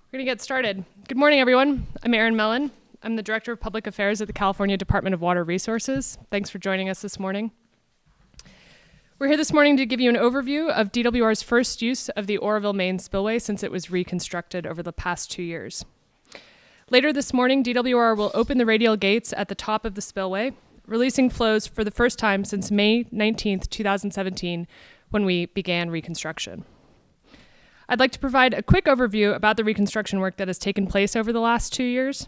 We're going to get started. Good morning, everyone. I'm Erin Mellon. I'm the Director of Public Affairs at the California Department of Water Resources. Thanks for joining us this morning. We're here this morning to give you an overview of DWR's first use of the Oroville main spillway since it was reconstructed over the past 2 years. Later this morning, DWR will open the radial gates at the top of the spillway, releasing flows for the first time since May 19th, 2017, when we began reconstruction. I'd like to provide a quick overview about the reconstruction work that has taken place over the last 2 years.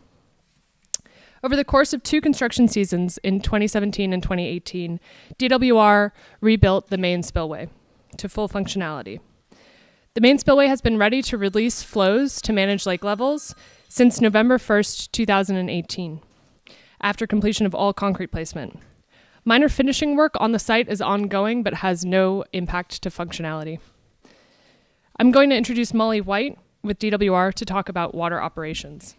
Over the course of 2 construction seasons in 2017 and 2018, DWR rebuilt the main spillway to full functionality. The main spillway has been ready to release flows to manage lake levels since November 1st, 2018, after completion of all concrete placement. Minor finishing work on the site is ongoing but has no impact to functionality. I'm going to introduce Molly White with DWR to talk about water operations.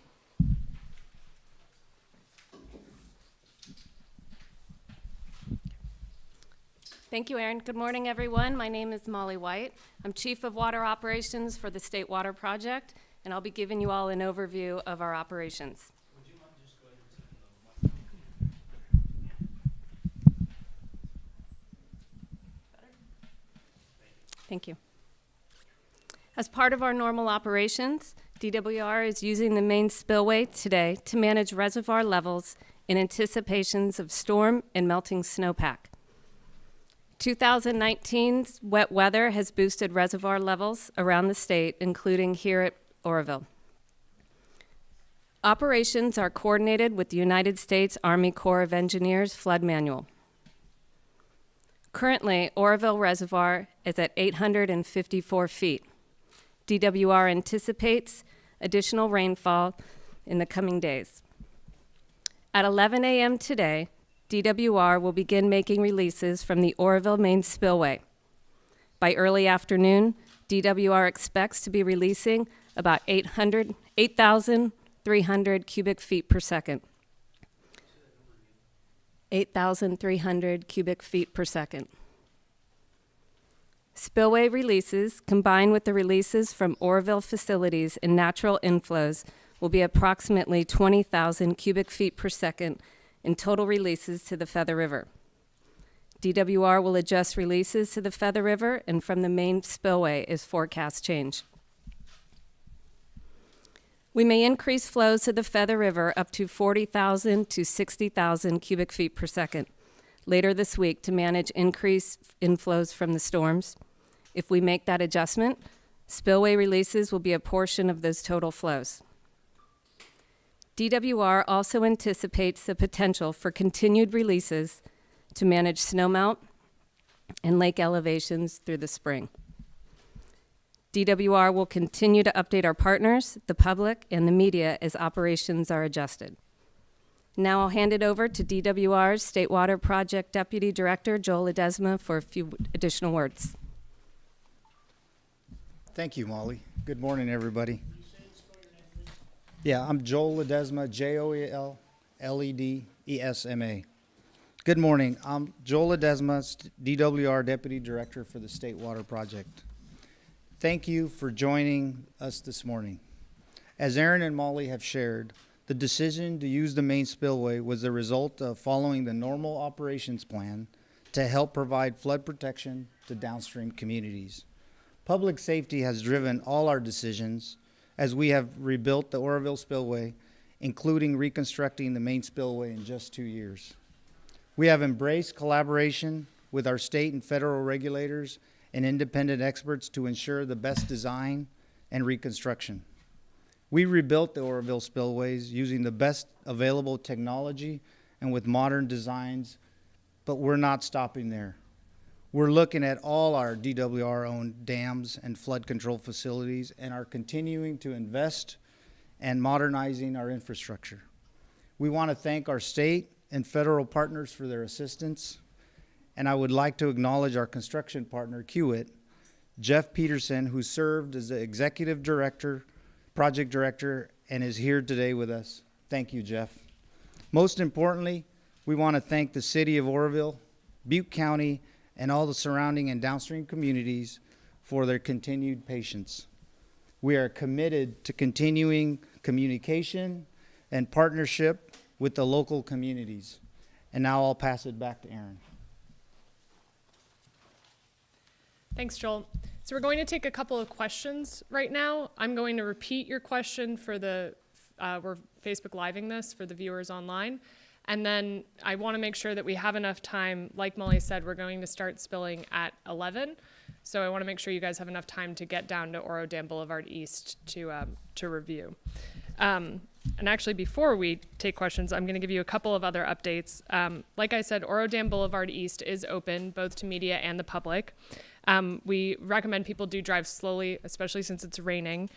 Thank you, Erin. Good morning, everyone. My name is Molly White. I'm Chief of Water Operations for the State Water Project, and I'll be giving you all an overview of our operations. Would you mind just going into the Thank you. As part of our normal operations, DWR is using the main spillway today to manage reservoir levels in anticipations of storm and melting snowpack. 2019's wet weather has boosted reservoir levels around the state, including here at Oroville. Operations are coordinated with the United States Army Corps of Engineers Flood Manual. Currently, Oroville Reservoir is at 854 feet. DWR anticipates additional rainfall in the coming days. At 11 a.m. today, DWR will begin making releases from the Oroville main spillway. By early afternoon, DWR expects to be releasing about 8,300 cubic feet per second. 8,300 cubic feet per second. Spillway releases, combined with the releases from Oroville facilities and natural inflows, will be approximately 20,000 cubic feet per second in total releases to the Feather River. DWR will adjust releases to the Feather River and from the main spillway as forecasts change. We may increase flows to the Feather River up to 40,000 to 60,000 cubic feet per second later this week to manage increased inflows from the storms. If we make that adjustment, spillway releases will be a portion of those total flows. DWR also anticipates the potential for continued releases to manage snowmelt and lake elevations through the spring. DWR will continue to update our partners, the public, and the media as operations are adjusted. Now I'll hand it over to DWR's State Water Project Deputy Director, Joel Ledesma, for a few additional words. Thank you, Molly. Good morning, everybody. Yeah, I'm Joel Ledesma, Joel-Ledesma. Good morning. I'm Joel Ledesma, DWR Deputy Director for the State Water Project. Thank you for joining us this morning. As Erin and Molly have shared, the decision to use the main spillway was the result of following the normal operations plan to help provide flood protection to downstream communities. Public safety has driven all our decisions as we have rebuilt the Oroville Spillway, including reconstructing the main spillway in just 2 years. We have embraced collaboration with our state and federal regulators and independent experts to ensure the best design and reconstruction. We rebuilt the Oroville Spillways using the best available technology and with modern designs, but we're not stopping there. We're looking at all our DWR-owned dams and flood control facilities and are continuing to invest and modernizing our infrastructure. We want to thank our state and federal partners for their assistance, and I would like to acknowledge our construction partner, Kiewit, Jeff Peterson, who served as the executive director, project director, and is here today with us. Thank you, Jeff. Most importantly, we want to thank the city of Oroville, Butte County, and all the surrounding and downstream communities for their continued patience. We are committed to continuing communication and partnership with the local communities. And now I'll pass it back to Aaron. Thanks, Joel. So we're going to take a couple of questions right now. I'm going to repeat your question for we're Facebook Living this for the viewers online. And then I want to make sure that we have enough time. Like Molly said, we're going to start spilling at 11. So I want to make sure you guys have enough time to get down to Oro Dam Boulevard East to review. And actually, before we take questions, I'm going to give you a couple of other updates. Like I said, Oro Dam Boulevard East is open both to media and the public. We recommend people do drive slowly, especially since it's raining.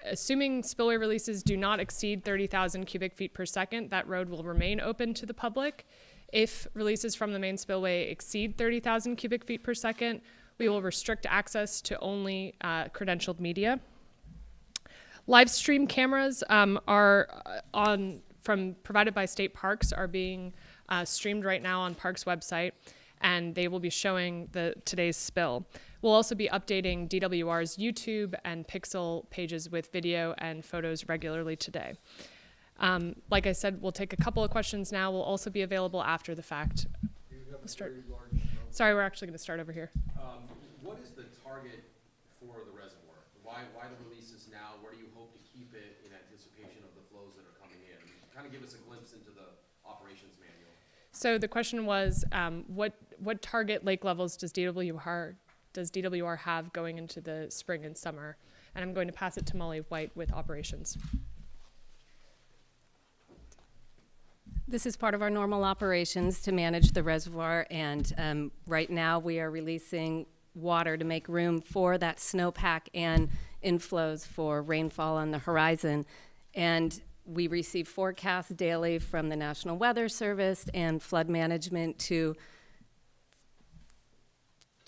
Assuming spillway releases do not exceed 30,000 cubic feet per second, that road will remain open to the public. If releases from the main spillway exceed 30,000 cubic feet per second, we will restrict access to only credentialed media. Live stream cameras provided by state parks are being streamed right now on Parks website, and they will be showing today's spill. We'll also be updating DWR's YouTube and Pixel pages with video and photos regularly today. Like I said, we'll take a couple of questions now. We'll also be available after the fact. Sorry, we're actually going to start over here. What is the target for the reservoir? Why the releases now? Where do you hope to keep it in anticipation of the flows that are coming in? Kind of give us a glimpse into the operations manual. So the question was, what target lake levels does DWR have going into the spring and summer? And I'm going to pass it to Molly White with operations. This is part of our normal operations to manage the reservoir, and right now we are releasing water to make room for that snowpack and inflows for rainfall on the horizon. And we receive forecasts daily from the National Weather Service and flood management to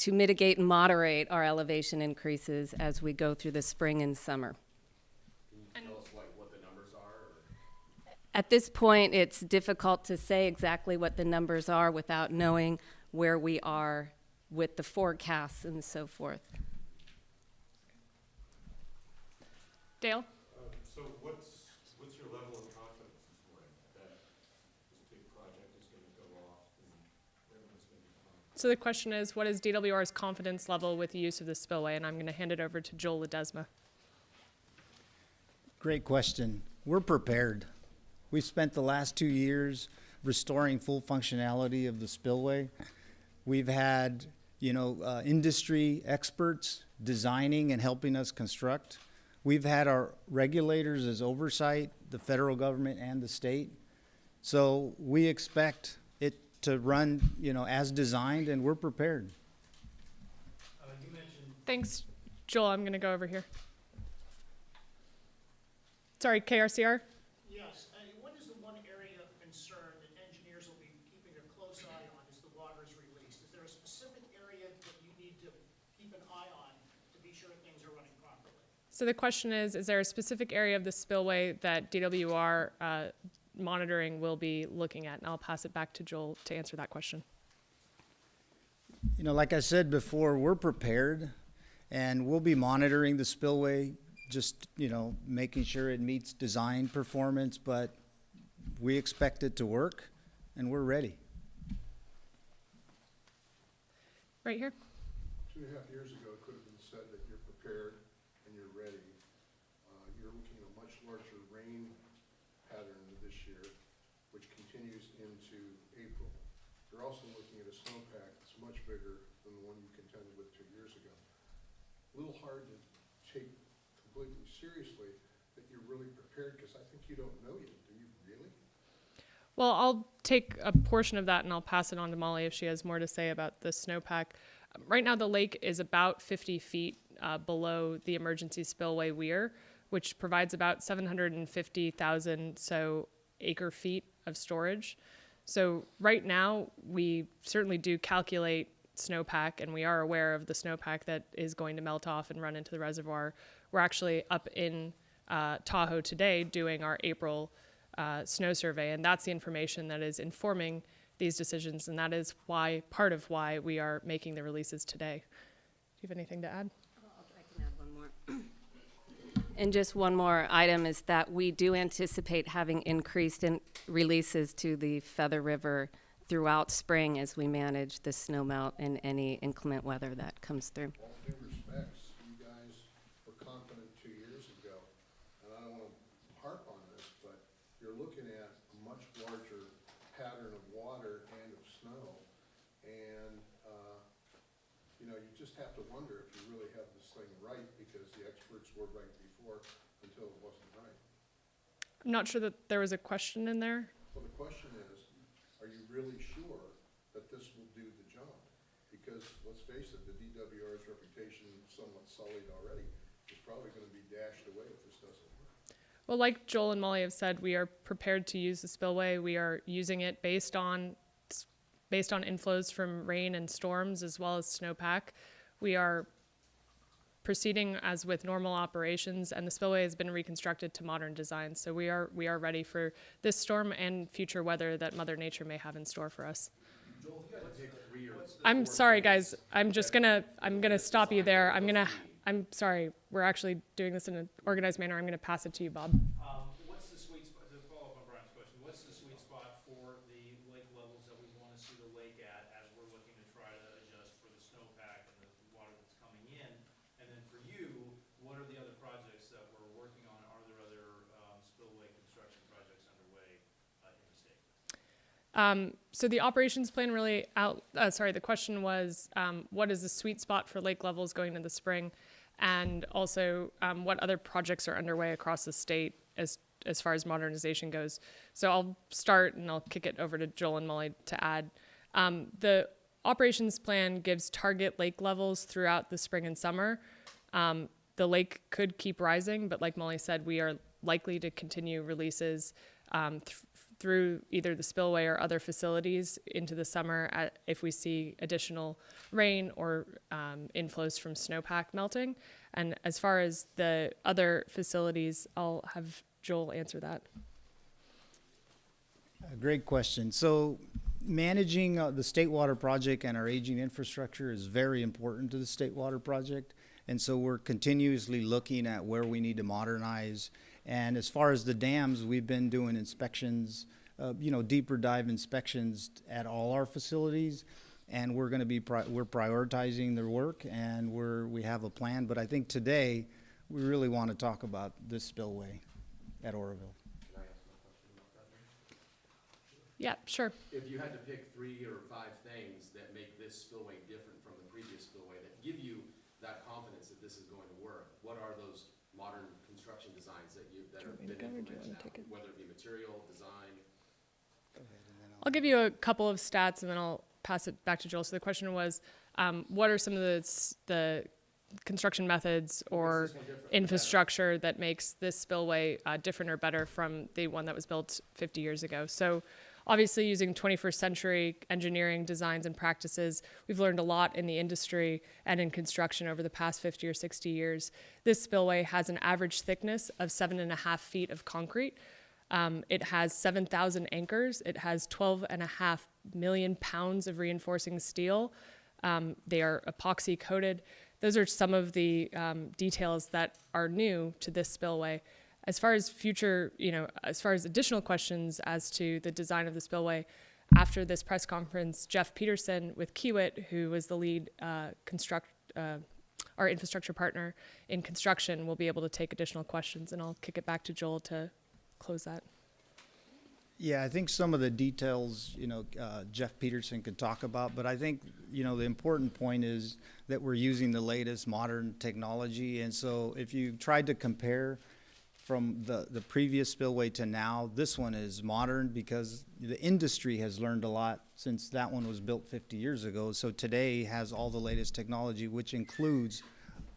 mitigate and moderate our elevation increases as we go through the spring and summer. Can you tell us what the numbers are? Or? At this point, it's difficult to say exactly what the numbers are without knowing where we are with the forecasts and so forth. Dale? So what's your level of confidence this morning that this big project is going to go off and everyone's going to be fine? So the question is, what is DWR's confidence level with the use of the spillway? And I'm going to hand it over to Joel Ledesma. Great question. We're prepared. We've spent the last 2 years restoring full functionality of the spillway. We've had, industry experts designing and helping us construct. We've had our regulators as oversight, the federal government and the state. So we expect it to run, as designed, and we're prepared. You mentioned Thanks, Joel. I'm going to go over here. Sorry, KRCR? Yes. What is the one area of concern that engineers will be keeping a close eye on as the water is released? Is there a specific area that you need to keep an eye on to be sure things are running properly? So the question is there a specific area of the spillway that DWR monitoring will be looking at? And I'll pass it back to Joel to answer that question. Like I said before, we're prepared, and we'll be monitoring the spillway, just, making sure it meets design performance, but we expect it to work, and we're ready. Right here. 2.5 years ago, it could have been said that you're prepared and you're ready. You're looking at a much larger rain pattern this year, which continues into April. You're also looking at a snowpack that's much bigger than the one you contended with 2 years ago. A little hard to take completely seriously that you're really prepared, because I think you don't know yet. Do you really? Well, I'll take a portion of that and I'll pass it on to Molly if she has more to say about the snowpack. Right now, the lake is about 50 feet below the emergency spillway weir, which provides about 750,000 acre feet of storage. So right now, we certainly do calculate snowpack, and we are aware of the snowpack that is going to melt off and run into the reservoir. We're actually up in Tahoe today doing our April snow survey, and that's the information that is informing these decisions, and that is part of why we are making the releases today. Do you have anything to add? I can add one more. And just one more item is that we do anticipate having increased in releases to the Feather River throughout spring as we manage the snowmelt and any inclement weather that comes through. All due respects, you guys were confident 2 years ago, and I don't want to harp on this, but you're looking at a much larger pattern of water and of snow, and, you know, you just have to wonder if you really have this thing right, because the experts were right before until it wasn't right. I'm not sure that there was a question in there. Well, the question is, are you really sure that this will do the job? Because, let's face it, the DWR's reputation, somewhat sullied already, is probably gonna be dashed away if this doesn't work. Well, like Joel and Molly have said, we are prepared to use the spillway. We are using it based on inflows from rain and storms as well as snowpack. We are proceeding as with normal operations, and the spillway has been reconstructed to modern design. So we are ready for this storm and future weather that Mother Nature may have in store for us. Joel, if you had to pick 3 or I'm sorry, guys. I'm gonna stop you there. I'm sorry. We're actually doing this in an organized manner. I'm gonna pass it to you, Bob. What's the sweet spot, to follow up on Brian's question, what's the sweet spot for the lake levels that we want to see the lake at as we're looking to try to adjust for the snowpack and the water that's coming in? And then for you, what are the other projects that we're working on? Are there other spillway construction projects underway in the state? So the operations plan really the question was, what is the sweet spot for lake levels going into the spring? And also, what other projects are underway across the state as far as modernization goes? So I'll start and I'll kick it over to Joel and Molly to add. The operations plan gives target lake levels throughout the spring and summer. The lake could keep rising, but like Molly said, we are likely to continue releases through either the spillway or other facilities into the summer if we see additional rain or inflows from snowpack melting. And as far as the other facilities, I'll have Joel answer that. A great question. So managing the State Water Project and our aging infrastructure is very important to the State Water Project. And so we're continuously looking at where we need to modernize. And as far as the dams, we've been doing inspections, deeper dive inspections at all our facilities. And we're going to be, we're prioritizing their work, and we have a plan. But I think today, we really want to talk about this spillway at Oroville. Can I ask my question about that? Yeah, sure. If you had to pick 3 or 5 things that make this spillway different from the previous spillway, that give you that confidence that this is going to work, what are those modern construction designs that have been implemented now, whether it be material, design? I'll give you a couple of stats and then I'll pass it back to Joel. So the question was, what are some of the construction methods or infrastructure that makes this spillway different or better from the one that was built 50 years ago? So obviously using 21st century engineering designs and practices, we've learned a lot in the industry and in construction over the past 50 or 60 years. This spillway has an average thickness of 7.5 feet of concrete. It has 7,000 anchors. It has 12.5 million pounds of reinforcing steel. They are epoxy coated. Those are some of the details that are new to this spillway. As far as as far as additional questions as to the design of the spillway, after this press conference, Jeff Peterson with Kiewit, who was the lead our infrastructure partner in construction, will be able to take additional questions, and I'll kick it back to Joel to close that. Yeah, I think some of the details, Jeff Peterson could talk about, but I think, the important point is that we're using the latest modern technology. And so if you tried to compare from the previous spillway to now, this one is modern because the industry has learned a lot since that one was built 50 years ago. So today has all the latest technology, which includes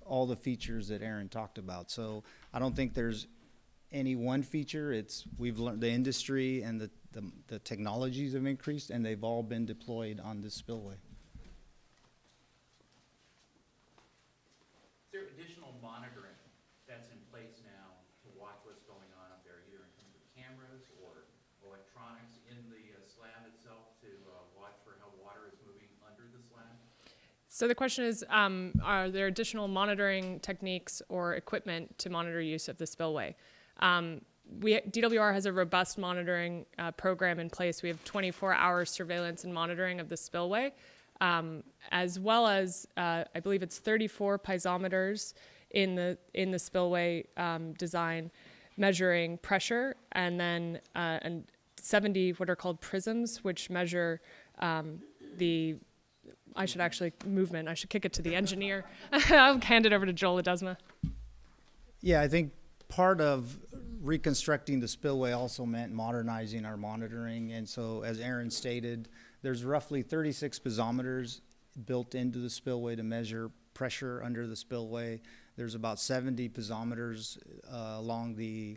all the features that Aaron talked about. So I don't think there's any one feature. We've learned the industry and the technologies have increased, and they've all been deployed on this spillway. Is there additional monitoring that's in place now to watch what's going on up there, either in terms of cameras or electronics in the slab itself to watch for how water is moving under the slab? So the question is, are there additional monitoring techniques or equipment to monitor use of the spillway? DWR has a robust monitoring program in place. We have 24-hour surveillance and monitoring of the spillway, as well as I believe it's 34 piezometers in the spillway design, measuring pressure, and then and 70 what are called prisms, which measure I should actually movement. I should kick it to the engineer. I'll hand it over to Joel Ledesma. Yeah, I think part of reconstructing the spillway also meant modernizing our monitoring. And so, as Aaron stated, there's roughly 36 piezometers built into the spillway to measure pressure under the spillway. There's about 70 piezometers along the,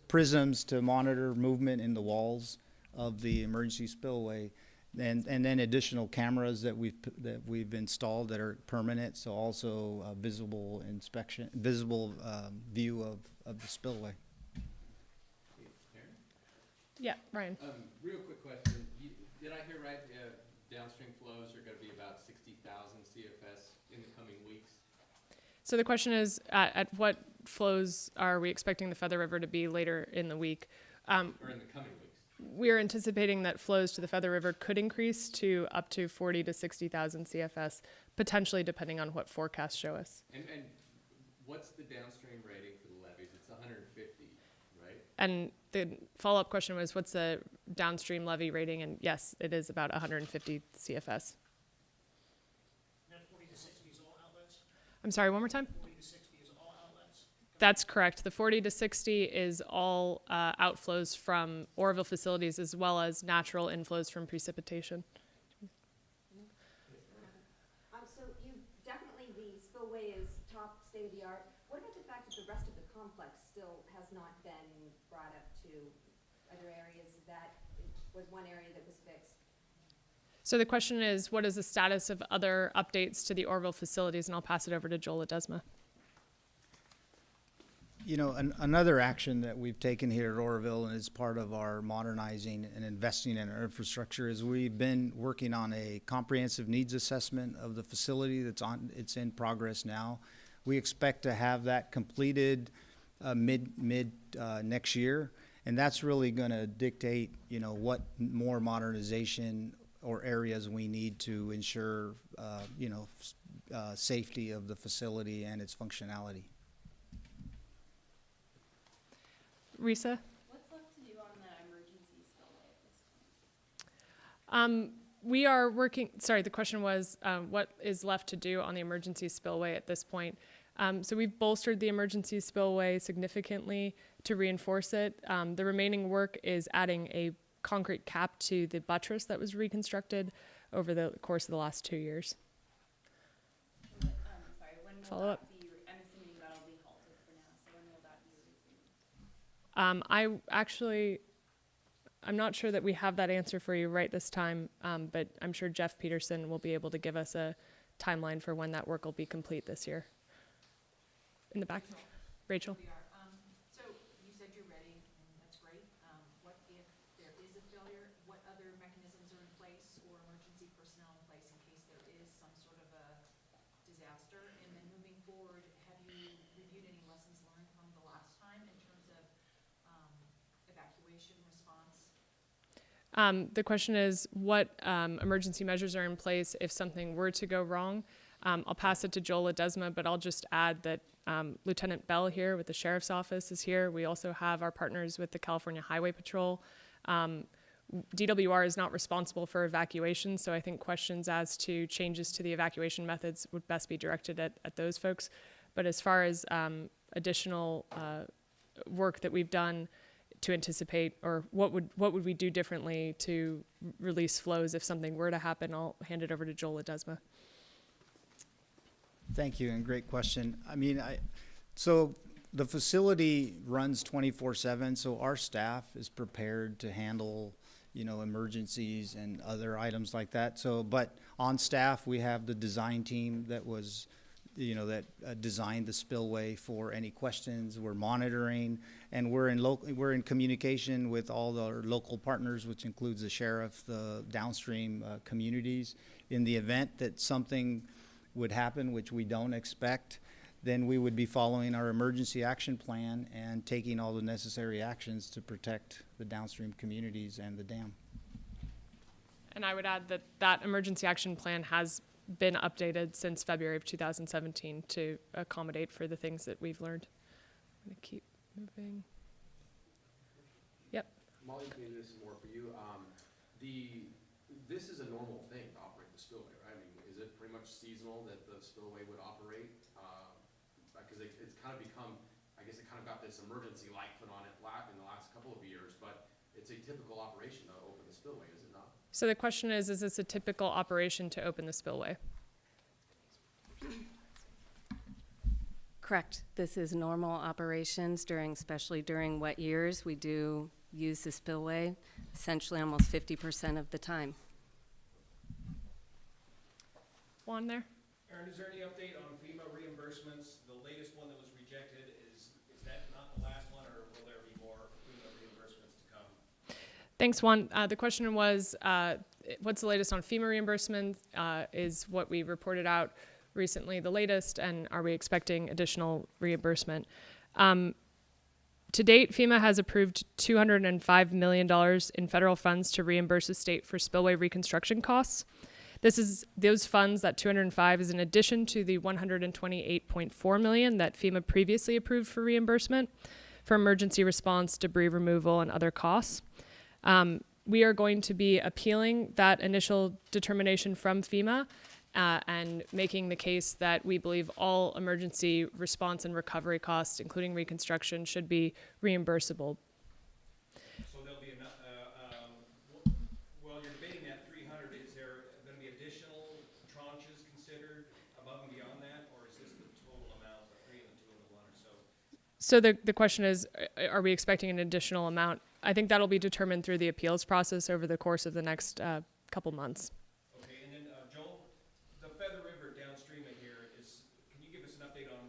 prisms to monitor movement in the walls of the emergency spillway. And then additional cameras that we've installed that are permanent, so also visible view of the spillway. Yeah, Ryan. Real quick question. Did I hear right, downstream flows are gonna be about 60,000 CFS in the coming weeks? So the question is, at what flows are we expecting the Feather River to be later in the week? Or in the coming weeks? We're anticipating that flows to the Feather River could increase to up to 40 to 60,000 CFS, potentially depending on what forecasts show us. And what's the downstream rating for the levees? It's 150, right? And the follow-up question was, what's the downstream levee rating? And yes, it is about 150 CFS. And that 40 to 60 is all outlets? I'm sorry, one more time? 40 to 60 is all outlets? That's correct. The 40 to 60 is all outflows from Oroville facilities as well as natural inflows from precipitation. So you definitely, the spillway is top state of the art. What about the fact that the rest of the complex still has not been brought up to other areas? That was one area that was fixed. So the question is, what is the status of other updates to the Oroville facilities? And I'll pass it over to Joel Ledesma. You know, another action that we've taken here at Oroville, and is part of our modernizing and investing in our infrastructure, is we've been working on a comprehensive needs assessment of the facility it's in progress now. We expect to have that completed mid next year, and that's really going to dictate, you know, what more modernization or areas we need to ensure, safety of the facility and its functionality. Risa? What's left to do on the emergency spillway at this point? We are working, sorry, the question was what is left to do on the emergency spillway at this point. So we've bolstered the emergency spillway significantly to reinforce it. The remaining work is adding a concrete cap to the buttress that was reconstructed over the course of the last 2 years. Sorry, when will Follow up. that be, I'm assuming that'll be halted for now, so when will that be resumed? I'm not sure that we have that answer for you right this time, but I'm sure Jeff Peterson will be able to give us a timeline for when that work will be complete this year. In the back, Rachel. So you said you're ready, and that's great. What if there is a failure? What other mechanisms are in place or emergency personnel in place in case there is some sort of a disaster? And then moving forward, have you reviewed any lessons learned from the last time in terms of evacuation response? The question is, what emergency measures are in place if something were to go wrong? I'll pass it to Joel Ledesma, but I'll just add that Lieutenant Bell here with the Sheriff's Office is here. We also have our partners with the California Highway Patrol. DWR is not responsible for evacuation, so I think questions as to changes to the evacuation methods would best be directed at those folks. But as far as additional work that we've done to anticipate, or what would we do differently to release flows if something were to happen, I'll hand it over to Joel Ledesma. Thank you, and great question. I mean, so the facility runs 24/7, so our staff is prepared to handle, you know, emergencies and other items like that. So, but on staff, we have the design team that was that designed the spillway for any questions. We're monitoring, and we're in communication with all our local partners, which includes the sheriff, the downstream communities. In the event that something would happen, which we don't expect, then we would be following our emergency action plan and taking all the necessary actions to protect the downstream communities and the dam. And I would add that that emergency action plan has been updated since February of 2017 to accommodate for the things that we've learned. I'm gonna keep moving. Yep. Molly, maybe this is more for you. This is a normal thing to operate the spillway, right? I mean, is it pretty much seasonal that the spillway would operate? Because it's kind of become, I guess it kind of got this emergency light put on it in the last couple of years, but it's a typical operation to open the spillway, is it not? So the question is this a typical operation to open the spillway? Correct. This is normal operations especially during wet years. We do use the spillway essentially almost 50% of the time. Juan there? Aaron, is there any update on FEMA reimbursements? The latest one that was rejected, is that not the last one, or will there be more FEMA reimbursements to come? Thanks, Juan. The question was, what's the latest on FEMA reimbursement? Is what we reported out recently the latest, and are we expecting additional reimbursement? To date, FEMA has approved $205 million in federal funds to reimburse the state for spillway reconstruction costs. Those funds, that 205, is in addition to the $128.4 million that FEMA previously approved for reimbursement for emergency response, debris removal, and other costs. We are going to be appealing that initial determination from FEMA and making the case that we believe all emergency response and recovery costs, including reconstruction, should be reimbursable. So there'll be enough, while you're debating that 300, is there going to be additional tranches considered above and beyond that, or is this the total amount, the 3 and the 2 and the 1 or so? So the question is, are we expecting an additional amount? I think that'll be determined through the appeals process over the course of the next couple months. Okay, and then Joel, the Feather River downstream of here can you give us an update on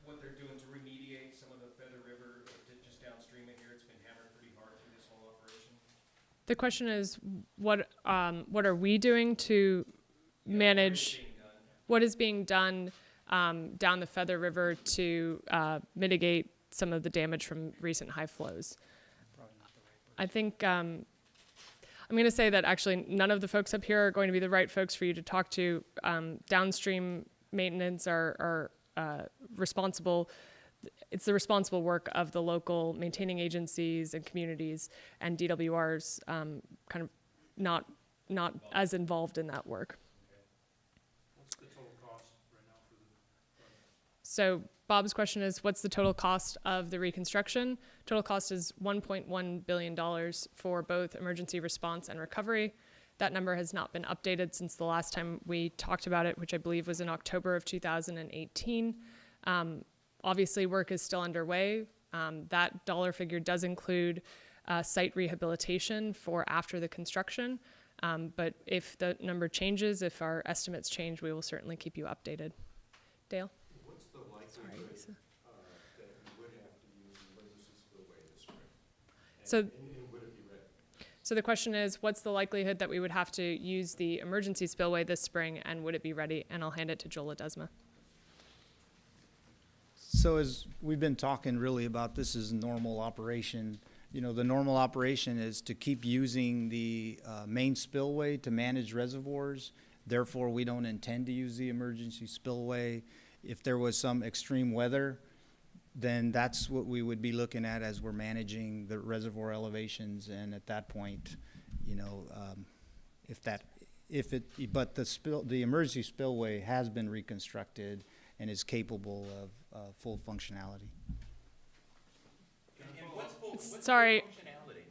what they're doing to remediate some of the Feather River just downstream of here? It's been hammered pretty hard through this whole operation. The question is, what are we doing to manage what is being done down the Feather River to mitigate some of the damage from recent high flows? I think I'm going to say that actually none of the folks up here are going to be the right folks for you to talk to. Downstream maintenance are responsible. It's the responsible work of the local maintaining agencies and communities, and DWR's kind of not as involved in that work. What's the total cost right now for the project? So Bob's question is, what's the total cost of the reconstruction? Total cost is $1.1 billion for both emergency response and recovery. That number has not been updated since the last time we talked about it, which I believe was in October of 2018. Obviously, work is still underway. That dollar figure does include site rehabilitation for after the construction. But if the number changes, if our estimates change, we will certainly keep you updated. Dale? What's the likelihood that you would have to use an emergency spillway this spring? So, And would it be ready? so the question is, what's the likelihood that we would have to use the emergency spillway this spring, and would it be ready? And I'll hand it to Joel Ledesma. So as we've been talking really about, this is normal operation. The normal operation is to keep using the main spillway to manage reservoirs. Therefore, we don't intend to use the emergency spillway. If there was some extreme weather, then that's what we would be looking at as we're managing the reservoir elevations. And at that point, but the emergency spillway has been reconstructed and is capable of full functionality. And what's Sorry. full functionality?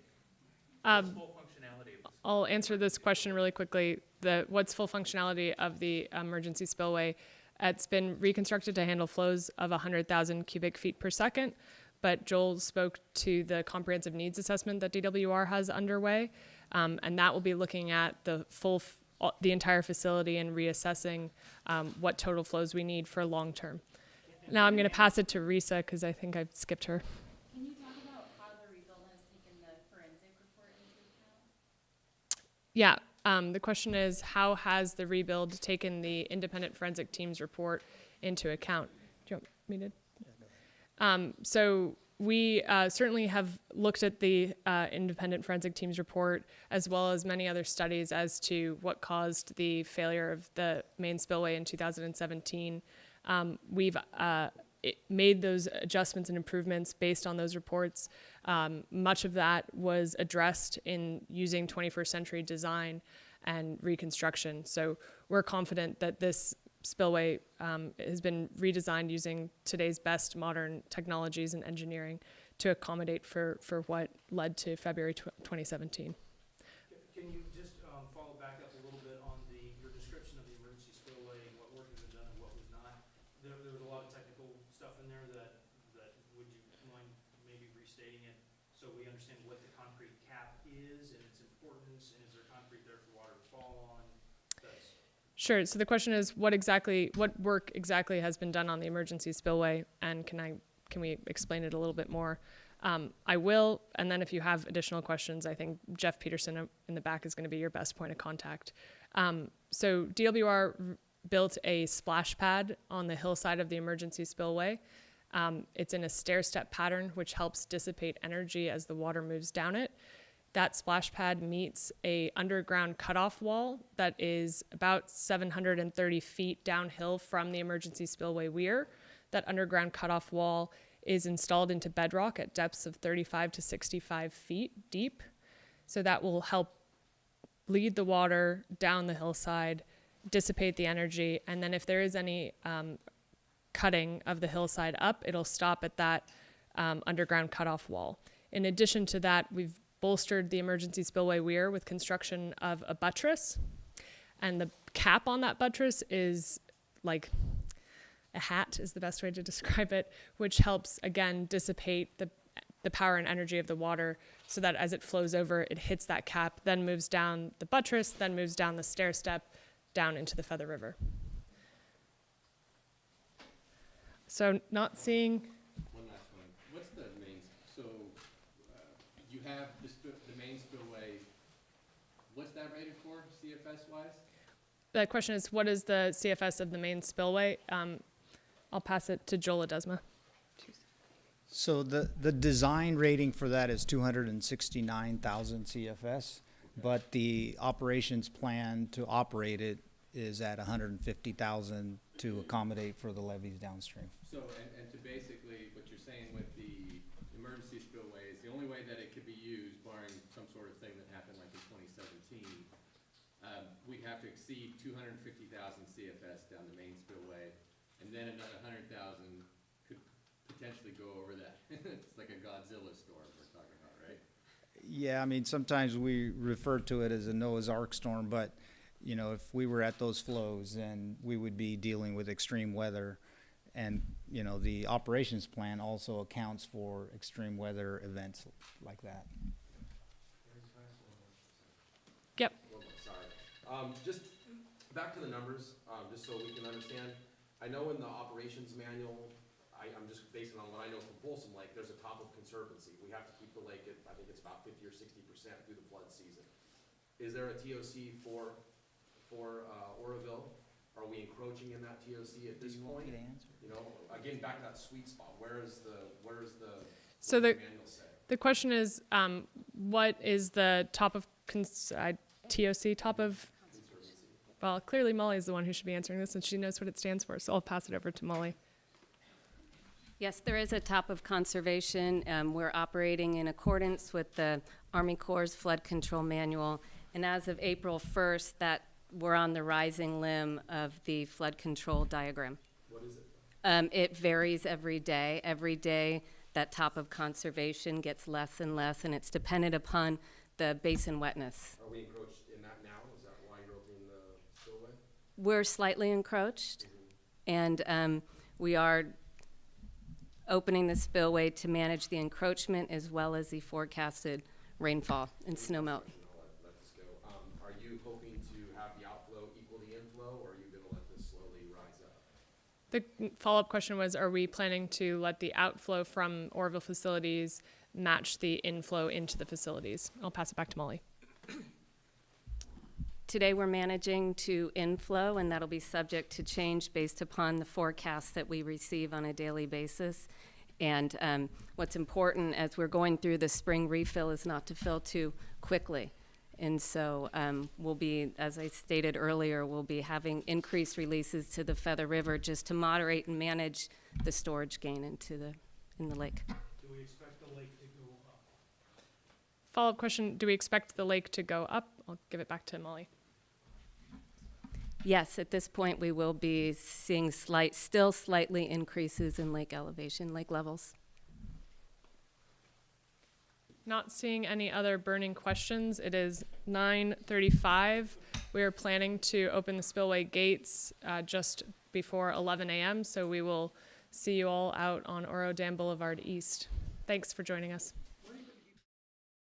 What's full functionality of this? I'll answer this question really quickly. What's full functionality of the emergency spillway? It's been reconstructed to handle flows of 100,000 cubic feet per second, but Joel spoke to the comprehensive needs assessment that DWR has underway, and that will be looking at the full the entire facility and reassessing what total flows we need for long term. Now I'm going to pass it to Risa because I think I skipped her. Can you talk about how the rebuild has taken the forensic report into account? Yeah, the question is, how has the rebuild taken the independent forensic team's report into account? Do you want me to? So we certainly have looked at the independent forensic team's report, as well as many other studies as to what caused the failure of the main spillway in 2017. We've made those adjustments and improvements based on those reports. Much of that was addressed in using 21st century design and reconstruction. So we're confident that this spillway has been redesigned using today's best modern technologies and engineering to accommodate for what led to February 2017. Can you just follow back up a little bit on your description of the emergency spillway and what work has been done and what was not? There was a lot of technical stuff in there that would you mind maybe restating it so we understand what the concrete cap is and its importance, and is there concrete there for water to fall on? Sure. So the question is, what work exactly has been done on the emergency spillway, and can we explain it a little bit more? I will, and then if you have additional questions, I think Jeff Peterson in the back is going to be your best point of contact. So DWR built a splash pad on the hillside of the emergency spillway. It's in a stair-step pattern, which helps dissipate energy as the water moves down it. That splash pad meets a underground cutoff wall that is about 730 feet downhill from the emergency spillway weir. That underground cutoff wall is installed into bedrock at depths of 35 to 65 feet deep. So that will help lead the water down the hillside, dissipate the energy, and then if there is any cutting of the hillside up, it'll stop at that underground cutoff wall. In addition to that, we've bolstered the emergency spillway weir with construction of a buttress, and the cap on that buttress is like a hat is the best way to describe it, which helps again dissipate the power and energy of the water so that as it flows over, it hits that cap, then moves down the buttress, then moves down the stair step down into the Feather River. So not seeing. One last one. What's the main, so you have the main spillway, what's that rated for CFS wise? The question is, what is the CFS of the main spillway? I'll pass it to Joel Ledesma. So the design rating for that is 269,000 CFS, but the operations plan to operate it is at 150,000 to accommodate for the levees downstream. So, and to basically, what you're saying with the emergency spillways, the only way that it could be used, barring some sort of thing that happened like in 2017, we'd have to exceed 250,000 CFS down the main spillway, and then another 100,000 could potentially go over that. It's like a Godzilla storm we're talking about, right? Yeah, I mean, sometimes we refer to it as a Noah's Ark storm, but you know, if we were at those flows, then we would be dealing with extreme weather. And, you know, the operations plan also accounts for extreme weather events like that. Yep. Sorry. Just back to the numbers, just so we can understand. I know in the operations manual, I'm just basing on what I know from Folsom Lake, there's a top of conservancy. We have to keep the lake at, I think it's about 50 or 60% through the flood season. Is there a TOC for Oroville? Are we encroaching in that TOC at this point? You know, again, back to that sweet spot. Where is the So manual say? the question is, what is the top of TOC, top of? Well, clearly Molly is the one who should be answering this, and she knows what it stands for, so I'll pass it over to Molly. Yes, there is a top of conservation. We're operating in accordance with the Army Corps' flood control manual, and as of April 1st, that we're on the rising limb of the flood control diagram. What is it? It varies every day. Every day, that top of conservation gets less and less, and it's dependent upon the basin wetness. Are we encroached in that now? Is that why you're opening the spillway? We're slightly encroached, and we are opening the spillway to manage the encroachment as well as the forecasted rainfall and snowmelt. Let this go. Are you hoping to have the The follow-up question was, are we planning to let the outflow from Oroville facilities match the inflow into the facilities? I'll pass it back to Molly. Today, we're managing to inflow, and that'll be subject to change based upon the forecasts that we receive on a daily basis. And what's important as we're going through the spring refill is not to fill too quickly. And so we'll be, as I stated earlier, we'll be having increased releases to the Feather River just to moderate and manage the storage gain in the lake. Do we expect the lake to go up? Follow-up question, do we expect the lake to go up? I'll give it back to Molly. Yes, at this point, we will be seeing still slightly increases in lake elevation, lake levels. Not seeing any other burning questions. It is 9:35. We are planning to open the spillway gates just before 11 a.m., so we will see you all out on Oro Dam Boulevard East. Thanks for joining us.